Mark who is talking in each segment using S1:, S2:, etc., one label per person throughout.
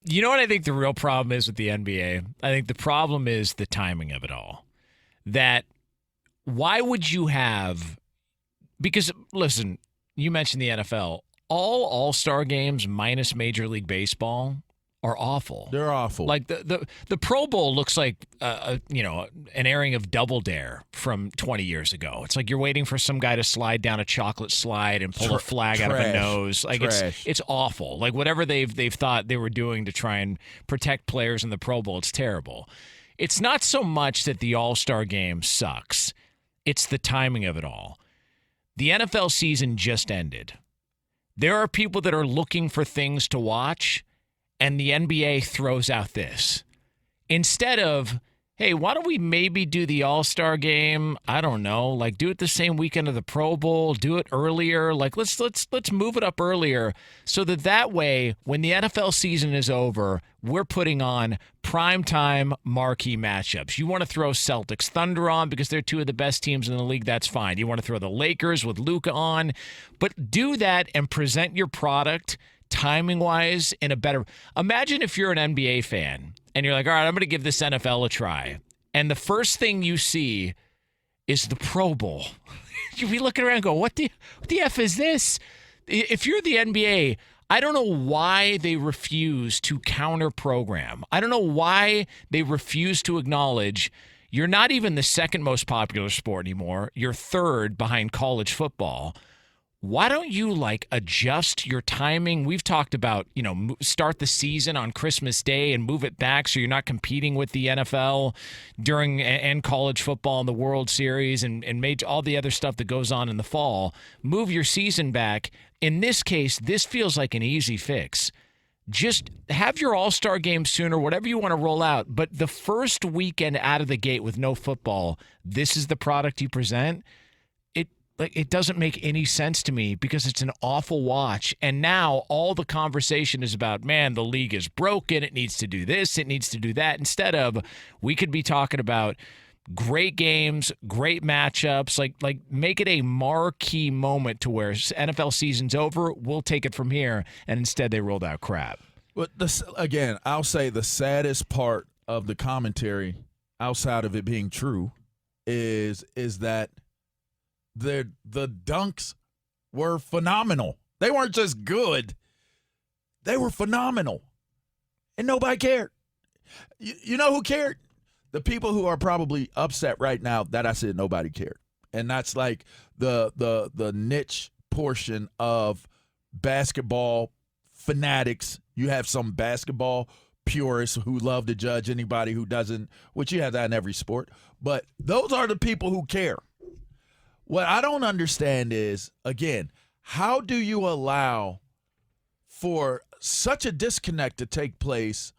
S1: You know what I think the real problem is with the NBA? I think the problem is the timing of it all. That why would you have because listen, you mentioned the NFL. All-star games minus Major League Baseball are awful.
S2: They're awful.
S1: Like the Pro Bowl looks like an airing of Double Dare from 20 years ago. It's like you're waiting for some guy to slide down a chocolate slide and pull a flag out of a nose. Like it's awful. Like whatever they've thought they were doing to try and protect players in the Pro Bowl, it's terrible. It's not so much that the All-Star game sucks. It's the timing of it all. The NFL season just ended. There are people that are looking for things to watch, and the NBA throws out this. Instead of, hey, why don't we maybe do the All-Star game? I don't know, like do it the same weekend of the Pro Bowl, do it earlier. Like let's move it up earlier so that way when the NFL season is over, we're putting on primetime marquee matchups. You want to throw Celtics Thunder on because they're two of the best teams in the league, that's fine. You want to throw the Lakers with Luka on, but do that and present your product timing-wise in a better. Imagine if you're an NBA fan and you're like, all right, I'm going to give this NFL a try. And the first thing you see is the Pro Bowl. You'll be looking around and go, what the F is this? If you're the NBA, I don't know why they refuse to counter-program. I don't know why they refuse to acknowledge you're not even the second most popular sport anymore. You're third behind college football. Why don't you adjust your timing? We've talked about, start the season on Christmas Day and move it back so you're not competing with the NFL during and college football and the World Series and all the other stuff that goes on in the fall. Move your season back. In this case, this feels like an easy fix. Just have your All-Star game sooner, whatever you want to roll out. But the first weekend out of the gate with no football, this is the product you present. It doesn't make any sense to me because it's an awful watch. And now all the conversation is about, man, the league is broken. It needs to do this. It needs to do that. Instead of we could be talking about great games, great matchups, like make it a marquee moment to where NFL season's over. We'll take it from here. And instead they rolled out crap.
S2: But again, I'll say the saddest part of the commentary outside of it being true is that the dunks were phenomenal. They weren't just good. They were phenomenal. And nobody cared. You know who cared? The people who are probably upset right now that I said nobody cared. And that's like the niche portion of basketball fanatics. You have some basketball purists who love to judge anybody who doesn't, which you have that in every sport. But those are the people who care. What I don't understand is, again, how do you allow for such a disconnect to take place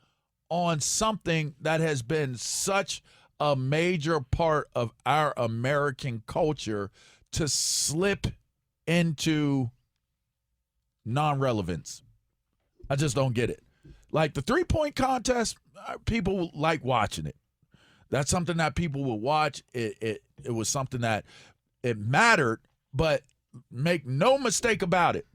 S2: on something that has been such a major part of our American culture to slip into non-relevance? I just don't get it. Like the three-point contest, people like watching it. That's something that people will watch. It was something that it mattered, but make no mistake about it.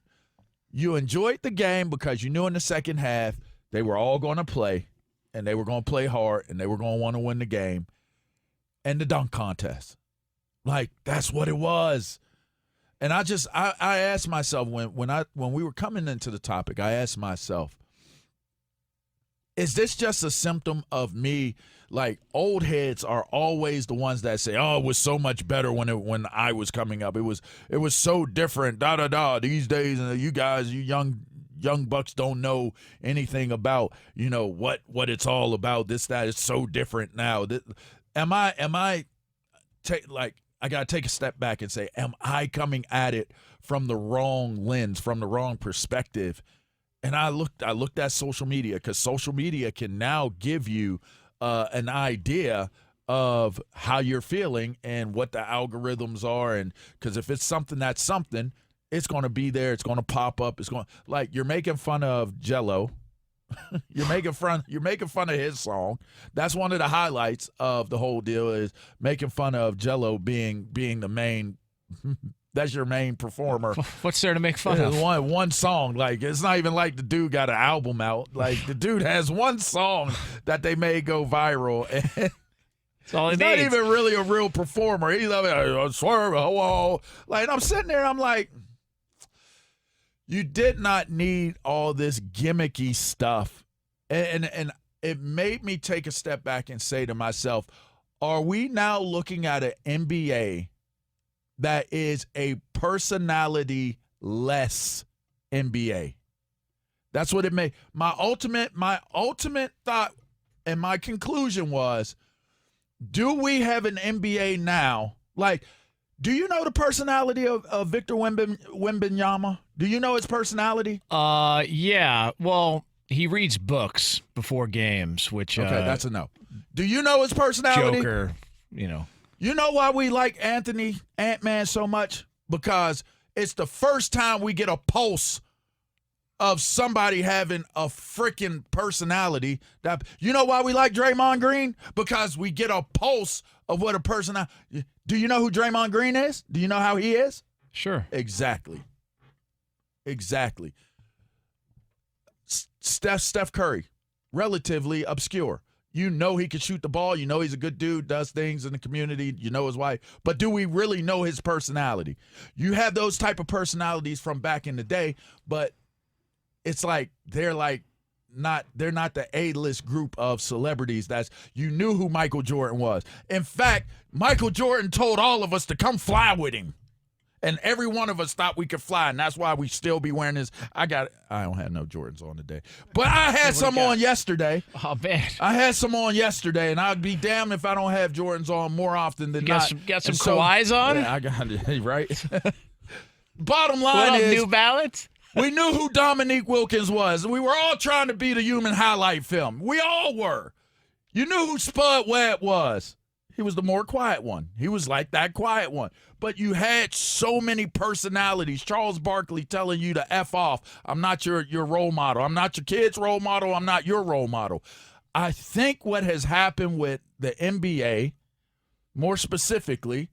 S2: You enjoyed the game because you knew in the second half they were all going to play, and they were going to play hard, and they were going to want to win the game. And the dunk contest. Like, that's what it was. And I asked myself when we were coming into the topic, I asked myself, is this just a symptom of me? Like, old heads are always the ones that say, "Oh, it was so much better when I was coming up. It was so different." These days, you guys, you young bucks don't know anything about what it's all about. This that is so different now. I gotta take a step back and say, am I coming at it from the wrong lens, from the wrong perspective? And I looked at social media, because social media can now give you an idea of how you're feeling and what the algorithms are. And because if it's something that's something, it's going to be there. It's going to pop up. It's going like you're making fun of Jello. You're making fun of his song. That's one of the highlights of the whole deal, is making fun of Jello being the main That's your main performer.
S1: What's there to make fun of?
S2: One song. Like, it's not even like the dude got an album out. Like, the dude has one song that they made go viral. And
S1: that's all
S2: he's not even really a real performer. He's like, I swear, oh. Like, I'm sitting there, I'm like, you did not need all this gimmicky stuff. And it made me take a step back and say to myself, are we now looking at an NBA that is a personality-less NBA? That's what it made. My ultimate thought and my conclusion was, do we have an NBA now? Like, do you know the personality of Victor Wembanyama? Do you know his personality?
S1: Yeah. Well, he reads books before games, which
S2: okay, that's a no. Do you know his personality?
S1: Joker, you know.
S2: You know why we like Ant-Man so much? Because it's the first time we get a pulse of somebody having a freaking personality. You know why we like Draymond Green? Because we get a pulse of what a person. Do you know who Draymond Green is? Do you know how he is?
S1: Sure.
S2: Exactly. Steph Curry, relatively obscure. You know he can shoot the ball. You know he's a good dude, does things in the community. You know his wife. But do we really know his personality? You have those type of personalities from back in the day, but it's like they're not the A-list group of celebrities. You knew who Michael Jordan was. In fact, Michael Jordan told all of us to come fly with him. And every one of us thought we could fly, and that's why we still be wearing this. I don't have no Jordans on today. But I had some on yesterday.
S1: Oh, man.
S2: I had some on yesterday, and I'd be damned if I don't have Jordans on more often than not.
S1: Got some Kawhis on?
S2: Yeah, I got it, right? Bottom line is,
S1: New Balance?
S2: we knew who Dominique Wilkins was. We were all trying to be the human highlight film. We all were. You knew who Spud Webb was. He was the more quiet one. He was like that quiet one. But you had so many personalities. Charles Barkley telling you to F off. I'm not your role model. I'm not your kid's role model. I'm not your role model. I think what has happened with the NBA, more specifically,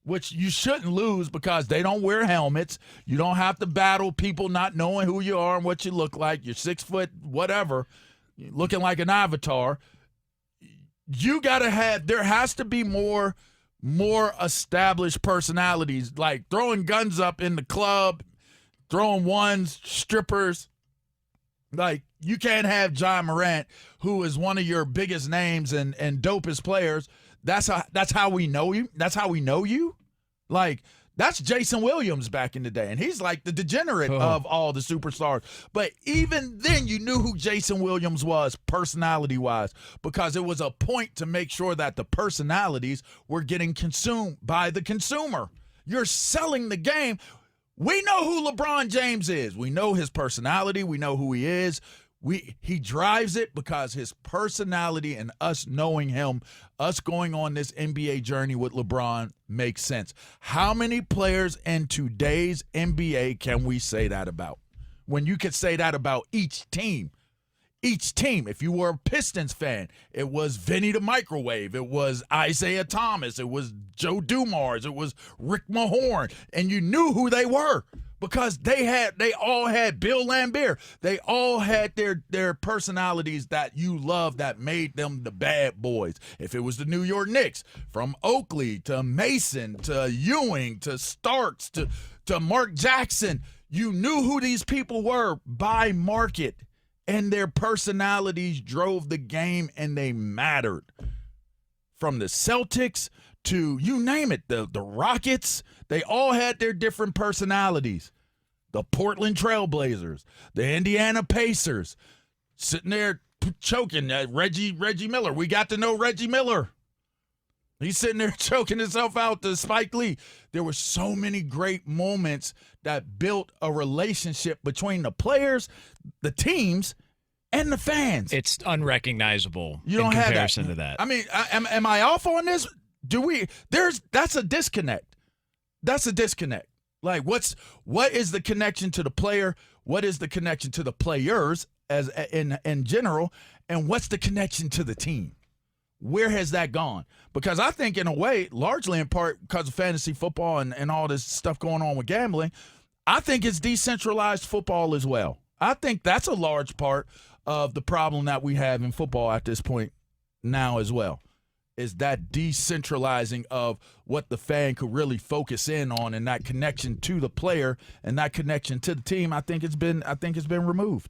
S2: which you shouldn't lose because they don't wear helmets. You don't have to battle people not knowing who you are and what you look like. You're 6 foot, whatever, looking like an avatar. You got to there has to be more established personalities, like throwing guns up in the club, throwing ones, strippers. Like, you can't have John Morant, who is one of your biggest names and dopest players. That's how we know you. That's how we know you. Like, that's Jason Williams back in the day, and he's like the degenerate of all the superstars. But even then, you knew who Jason Williams was personality-wise, because it was a point to make sure that the personalities were getting consumed by the consumer. You're selling the game. We know who LeBron James is. We know his personality. We know who he is. He drives it because his personality and us knowing him, us going on this NBA journey with LeBron makes sense. How many players in today's NBA can we say that about? When you could say that about each team. Each team, if you were a Pistons fan, it was Vinny the Microwave. It was Isaiah Thomas. It was Joe Dumars. It was Rick Mahorn. And you knew who they were. Because they all had Bill Laimbeer. They all had their personalities that you loved that made them the bad boys. If it was the New York Knicks, from Oakley to Mason to Ewing to Starks to Mark Jackson, you knew who these people were by market, and their personalities drove the game and they mattered. From the Celtics to, you name it, the Rockets, they all had their different personalities. The Portland Trailblazers, the Indiana Pacers, sitting there choking at Reggie Miller. We got to know Reggie Miller. He's sitting there choking himself out to Spike Lee. There were so many great moments that built a relationship between the players, the teams, and the fans.
S1: It's unrecognizable in comparison to that.
S2: I mean, am I off on this? That's a disconnect. That's a disconnect. Like, what is the connection to the player? What is the connection to the players as in general? And what's the connection to the team? Where has that gone? Because I think in a way, largely in part because of fantasy football and all this stuff going on with gambling, I think it's decentralized football as well. I think that's a large part of the problem that we have in football at this point now as well, is that decentralizing of what the fan could really focus in on, and that connection to the player and that connection to the team. I think it's been removed.